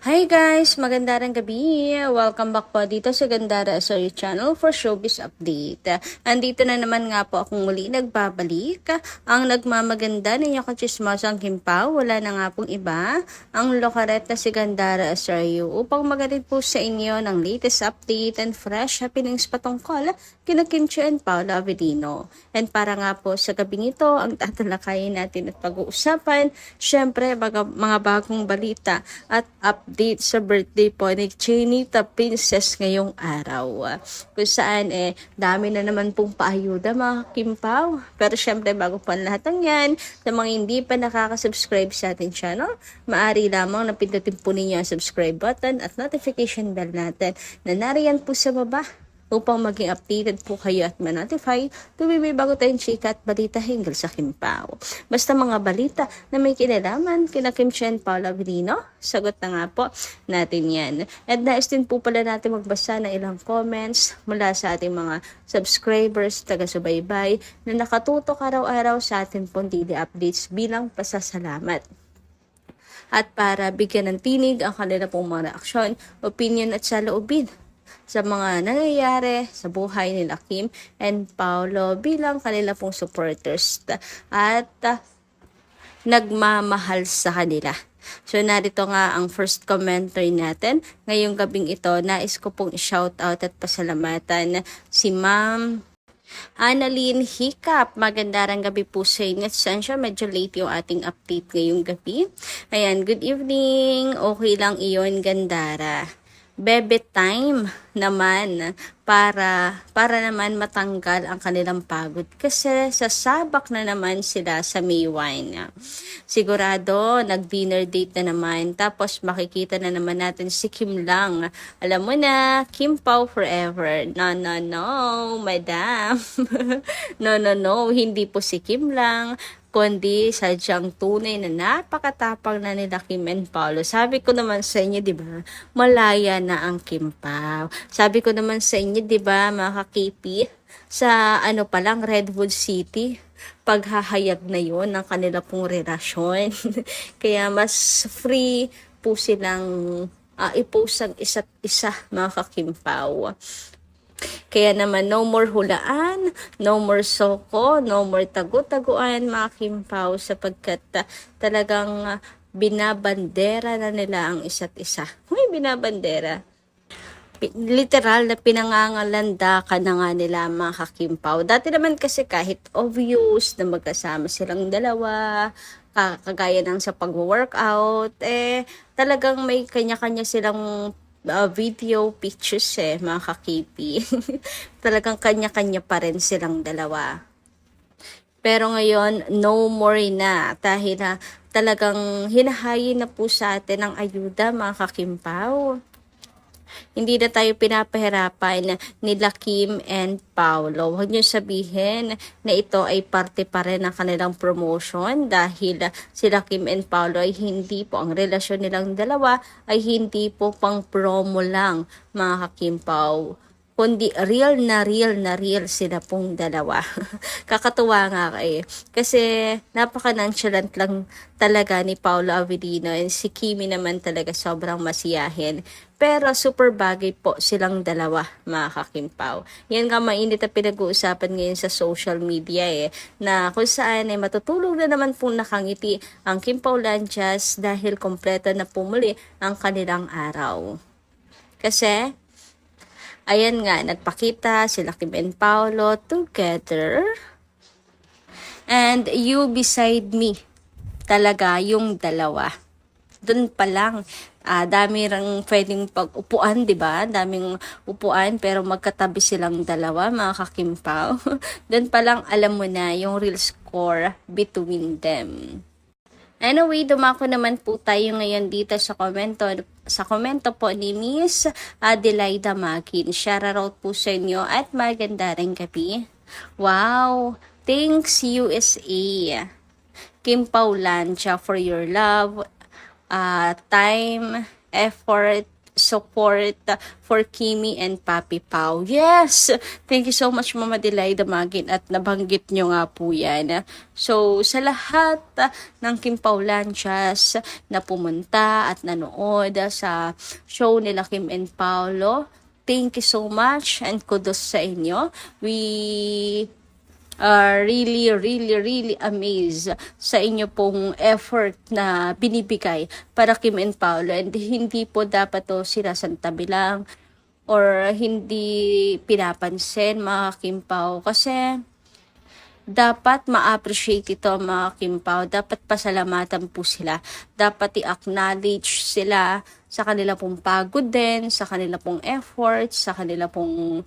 Hi guys! Magandang gabi! Welcome back po dito sa Gandara Sorry Channel for Showbiz Update. Andito na naman nga po akong muli nagbabalik. Ang nagmamaganda ninyo kachismosang Kimpaw, wala na nga pong iba, ang lokaret na si Gandara Asoryo upang magalit po sa inyo ng latest update and fresh happenings patungkol kina Kim Chiu and Paolo Avellino. And para nga po sa gabing ito, ang tatalakayin natin at pag-uusapan, syempre mga bagong balita at update sa birthday po ni Chinita Princess ngayong araw. Kung saan dami na naman pong paayuda mga Kimpaw. Pero syempre bago po ang lahat ng yan, sa mga hindi pa nakaka-subscribe sa ating channel, maaari lamang na pindutin po ninyo ang subscribe button at notification bell natin na nariyan po sa baba upang maging updated po kayo at ma-notify tuwing may bago tayong chika at balita hinggil sa Kimpaw. Basta mga balita na may kinalaman kina Kim Chiu and Paolo Avellino, sagot na nga po natin yan. At nais din po pala natin magbasa ng ilang comments mula sa ating mga subscribers, taga-subaybay na nakatutok araw-araw sa ating pong daily updates bilang pasasalamat. At para bigyan ng tinig ang kanila pong mga reaksyon, opinion at saloobin sa mga nangyayari sa buhay nila Kim and Paolo bilang kanila pong supporters at nagmamahal sa kanila. So narito nga ang first commenter natin. Ngayong gabing ito, nais ko pong i-shoutout at pasalamatan si Ma'am Annalyn Hiccup. Magandang gabi po sa inyo. Sensya, medyo late yung ating update ngayong gabi. Ayan, good evening. Okay lang iyon, Gandara. Bebe time naman para naman matanggal ang kanilang pagod kasi sasabak na naman sila sa May Wine. Sigurado nag-dinner date na naman tapos makikita na naman natin si Kim lang. Alam mo na, Kim Pao forever. No, madam. No, hindi po si Kim lang kundi sadyang tunay na napakatapang na nila Kim and Paolo. Sabi ko naman sa inyo, di ba, malaya na ang Kim Pao. Sabi ko naman sa inyo, di ba, mga kakipi, sa palang Redwood City, paghahayag na yon ng kanila pong relasyon. Kaya mas free po silang i-post ang isa't isa, mga kakimpaw. Kaya naman, no more hulaan, no more soko, no more tagu-taguan, mga Kimpaw, sapagkat talagang binabandera na nila ang isa't isa. Binabandera. Literal na pinangangalanda ka na nga nila mga kakimpaw. Dati naman kasi kahit obvious na magkasama silang dalawa, kagaya ng sa pag-workout, talagang may kanya-kanya silang video pictures mga kakipi. Talagang kanya-kanya pa rin silang dalawa. Pero ngayon, no more na. Dahil talagang hinahayin na po sa atin ang ayuda mga kakimpaw. Hindi na tayo pinapahirapan nila Kim and Paolo. Huwag niyo sabihin na ito ay parte pa rin ng kanilang promotion dahil sila Kim and Paolo ay hindi po, ang relasyon nilang dalawa ay hindi po pang promo lang mga kakimpaw, kundi real na real sila pong dalawa. Kakatuwa nga kasi napaka-nonchalant lang talaga ni Paolo Avellino and si Kimi naman talaga sobrang masiyahin. Pero super bagay po silang dalawa, mga kakimpaw. Yan nga mainit na pinag-uusapan ngayon sa social media na kung saan matutulog na naman po nakangiti ang Kimpaw Lanchas dahil kompleto na pumuli ang kanilang araw. Kasi ayan nga, nagpakita sila Kim and Paolo together. And you beside me. Talaga yung dalawa. Doon pa lang, dami ring pwedeng pag-upuan, di ba? Daming upuan pero magkatabi silang dalawa, mga kakimpaw. Doon pa lang alam mo na yung real score between them. Anyway, dumako naman po tayo ngayon dito sa komento po ni Miss Adelaida Makin. Shoutout po sa inyo at maganda rin gabi. Wow! Thanks USA! Kim Paulancia for your love, time, effort, support for Kimi and Papi Pao. Yes! Thank you so much, Mama Delay Damagin, at nabanggit nyo nga po yan. So, sa lahat ng Kim Pao Lanchas na pumunta at nanood sa show nila Kim and Paolo, thank you so much and kudos sa inyo. We are really amazed sa inyo pong effort na binibigay para Kim and Paolo, and hindi po dapat to sinasantabi lang or hindi pinapansin mga Kim Pao, kasi dapat ma-appreciate ito mga Kim Pao, dapat pasalamatan po sila, dapat i-acknowledge sila sa kanila pong pagod din, sa kanila pong effort, sa kanila pong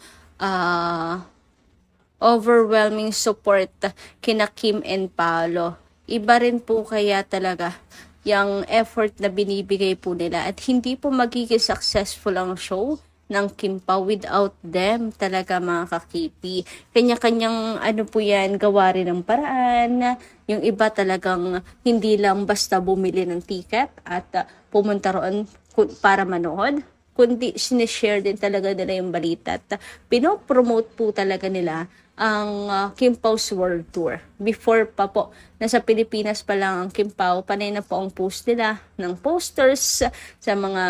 overwhelming support kina Kim and Paolo. Iba rin po kaya talaga yung effort na binibigay po nila, at hindi po magiging successful ang show ng Kim Pao without them talaga mga kakipi. Kanya-kanyang po yan, gawa rin ng paraan. Yung iba talagang hindi lang basta bumili ng ticket at pumunta roon para manood, kundi sinishare din talaga nila yung balita at pinopromote po talaga nila ang Kim Pao's World Tour. Before pa po, nasa Pilipinas pa lang ang Kim Pao, panay na po ang post nila ng posters sa mga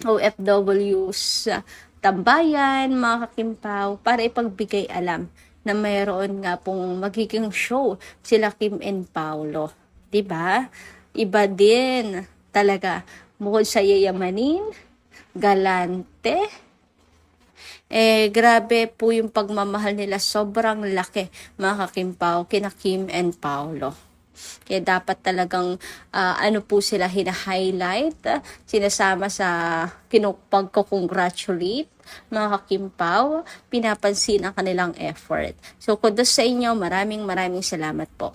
OFWs, tambayan, mga Kim Pao, para ipagbigay alam na mayroon nga pong magiging show sila Kim and Paolo. Diba? Iba din talaga. Bukod sa yayamanin, galante, grabe po yung pagmamahal nila, sobrang laki mga Kim Pao kina Kim and Paolo. Kaya dapat talagang po sila hina-highlight, sinasama sa pagko-congratulate mga Kim Pao, pinapansin ang kanilang effort. So kudos sa inyo, maraming salamat po.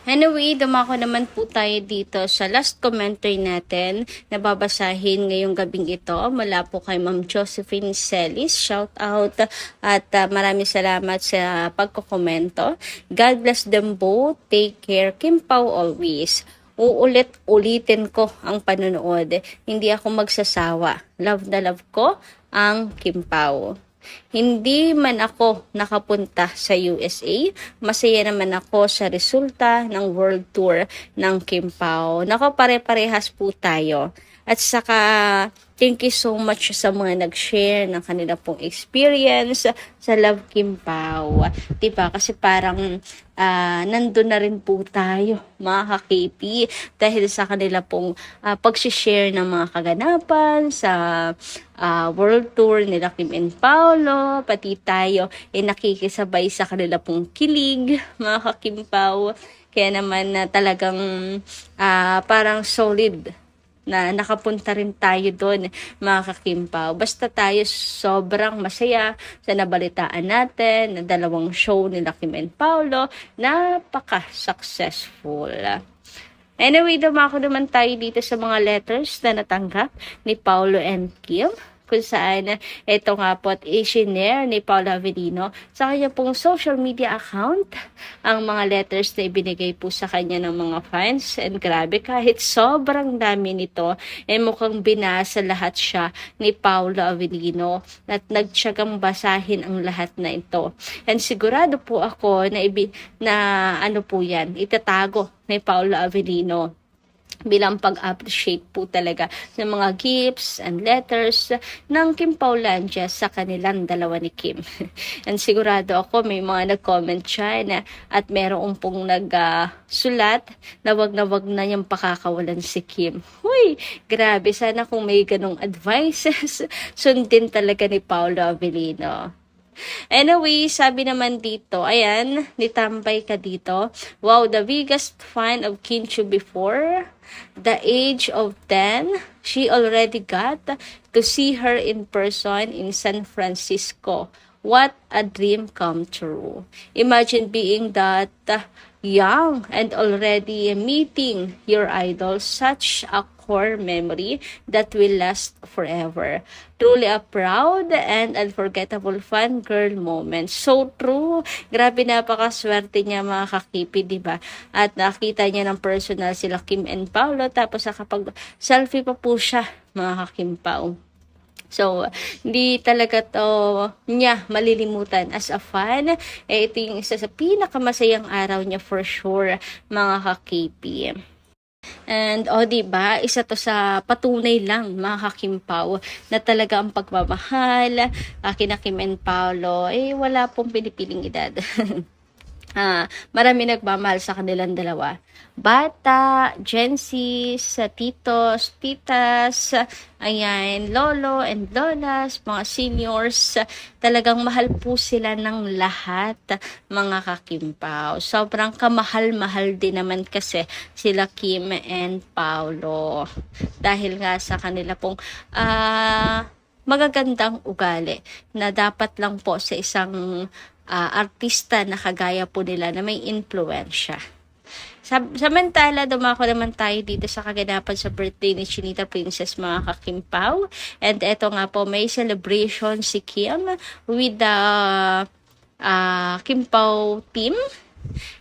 Anyway, dumako naman po tayo dito sa last commentary natin na babasahin ngayong gabing ito mula po kay Ma'am Josephine Celis. Shout out at maraming salamat sa pagkokomento. God bless them both. Take care. Kim Pao always. Ulitin ko ang panonood. Hindi ako magsasawa. Love na love ko ang Kim Pao. Hindi man ako nakapunta sa USA, masaya naman ako sa resulta ng World Tour ng Kim Pao. Nako, pare-parehas po tayo. At saka, thank you so much sa mga nag-share ng kanila pong experience sa Love Kim Pao. Diba? Kasi parang nandun na rin po tayo, mga ka-KP, dahil sa kanila pong pag-share ng mga kaganapan sa World Tour nila Kim and Paolo, pati tayo nakikisabay sa kanila pong kilig, mga ka-Kim Pao. Kaya naman talagang parang solid na nakapunta rin tayo doon, mga ka-Kim Pao. Basta tayo sobrang masaya sa nabalitaan natin na dalawang show nila Kim and Paolo, napaka-successful. Anyway, dumako naman tayo dito sa mga letters na natanggap ni Paolo and Kim, kung saan ito nga po at i-share ni Paolo Avellino sa kanya pong social media account ang mga letters na ibinigay po sa kanya ng mga fans. And grabe, kahit sobrang dami nito, mukhang binasa lahat siya ni Paolo Avellino at nagtiyagang basahin ang lahat na ito. And sigurado po ako na po yan, itatago ni Paolo Avellino bilang pag-appreciate po talaga ng mga gifts and letters ng Kim Pao Lanchas sa kanilang dalawa ni Kim. And sigurado ako may mga nag-comment siya at meron pong nag-sulat na wag na niyang pakakawalan si Kim. Huy, grabe, sana kung may ganong advices, sundin talaga ni Paolo Avellino. Anyway, sabi naman dito, ayan, nitambay ka dito. Wow, the biggest fan of Kinchu before the age of 10. She already got to see her in person in San Francisco. What a dream come true. Imagine being that young and already meeting your idol. Such a core memory that will last forever. Truly a proud and unforgettable fangirl moment. So true. Grabe, napakaswerte niya, mga kakipi, diba? At nakita niya ng personal sila Kim and Paolo, tapos nakapag selfie pa po siya, mga kakimpaw. So, hindi talaga to niya malilimutan as a fan. Ito yung isa sa pinakamasayang araw niya for sure, mga ka-KP. And, diba, isa to sa patunay lang, mga kakimpaw, na talaga ang pagmamahal, kina Kim and Paolo, wala pong pinipiling edad. Marami nagmamahal sa kanilang dalawa. Bata, Gen Zs, titos, titas, ayan, lolo and lolas, mga seniors, talagang mahal po sila ng lahat, mga kakimpaw. Sobrang kamahal-mahal din naman kasi sila Kim and Paolo. Dahil nga sa kanila pong magagandang ugali na dapat lang po sa isang artista na kagaya po nila na may influensya. Samantala, dumako naman tayo dito sa kaganapan sa birthday ni Chinita Princess, mga kakimpaw. And eto nga po, may celebration si Kim with the Kimpaw team.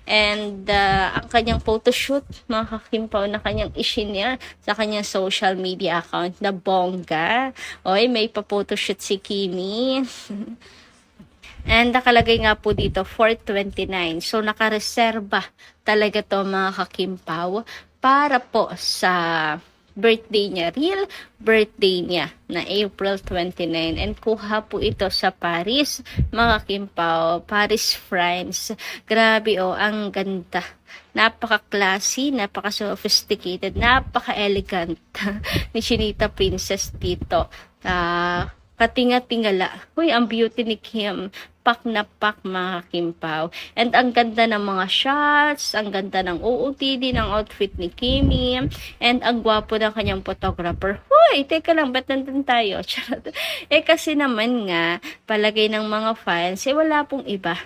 And ang kanyang photoshoot, mga kakimpaw, na kanyang ishinya sa kanyang social media account na bongga. May pa-photoshoot si Kimi. And nakalagay nga po dito 429. So nakareserba talaga to, mga kakimpaw, para po sa birthday niya, real birthday niya na April 29. And kuha po ito sa Paris, mga kimpaw, Paris, France. Grabe ang ganda. Napaka-classy, napaka-sophisticated, napaka-elegant ni Chinita Princess dito. Katinga-tingala. Ang beauty ni Kim. Pak na pak, mga kimpaw. And ang ganda ng mga shots, ang ganda ng OOTD ng outfit ni Kimi, and ang gwapo ng kanyang photographer. Teka lang, ba't nandun tayo? Kasi naman nga, palagay ng mga fans, wala pong iba,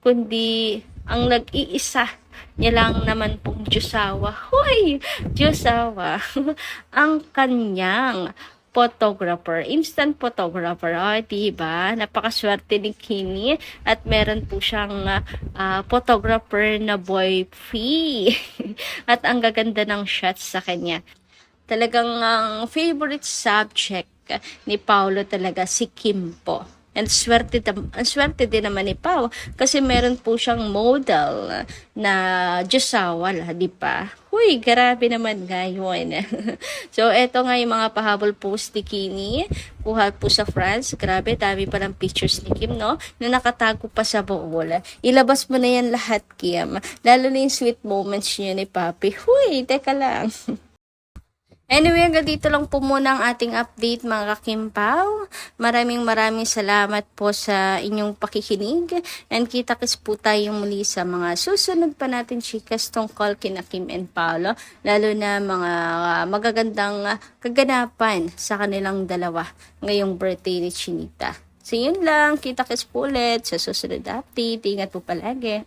kundi ang nag-iisa niya lang naman pong Diyosawa. Diyosawa. Ang kanyang photographer, instant photographer. Diba? Napakaswerte ni Kimi at meron po siyang photographer na boy free. At ang gaganda ng shots sa kanya. Talagang ang favorite subject ni Paolo talaga si Kim po. And swerte din naman ni Pao kasi meron po siyang model na Diyosawa, di ba? Grabe naman ngayon. So, eto nga yung mga pahabol post ni Kimi. Kuha po sa France. Grabe, dami pa ng pictures ni Kim, no? Na nakatago pa sa bowl. Ilabas mo na yan lahat, Kim. Lalo na yung sweet moments niya ni Papi. Teka lang. Anyway, hanggang dito lang po muna ang ating update, mga kakimpaw. Maraming salamat po sa inyong pakikinig. And kita-kits po tayo muli sa mga susunod pa natin chikas tungkol kina Kim and Paolo. Lalo na mga magagandang kaganapan sa kanilang dalawa ngayong birthday ni Chinita. So yun lang, kita-kits po ulit sa susunod update. Ingat po palagi.